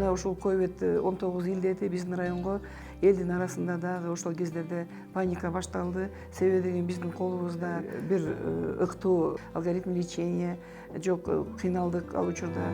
мына ушул ковид 19 илдети биздин районго элдин арасында дагы ошол кездерде паника башталды. Себеби деген биздин колубузда бир ыктуу алгоритм лечения жок, кыйналдык ал учурда.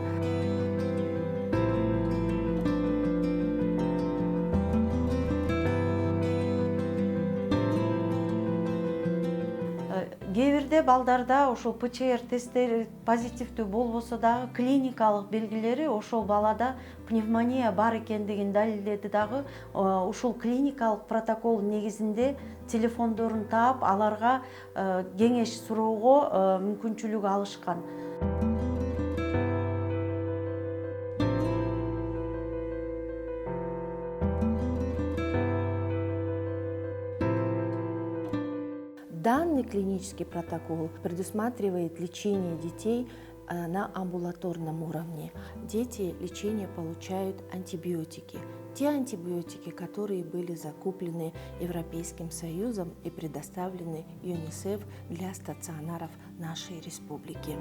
Кээ бирде балдарда ошол ПЧР тесттери позитивдүү болбосо дагы клиникалык белгилери ошол балада пневмония бар экендигин далилдеди дагы. Ушул клиникалык протокол негизинде телефондорун таап, аларга кеңеш суроого мүмкүнчүлүк алышкан. Данный клинический протокол предусматривает лечение детей на амбулаторном уровне. Дети лечение получают антибиотики. Те антибиотики, которые были закуплены Европейским Союзом и предоставлены ЮНИСЕФ для стационаров нашей республики.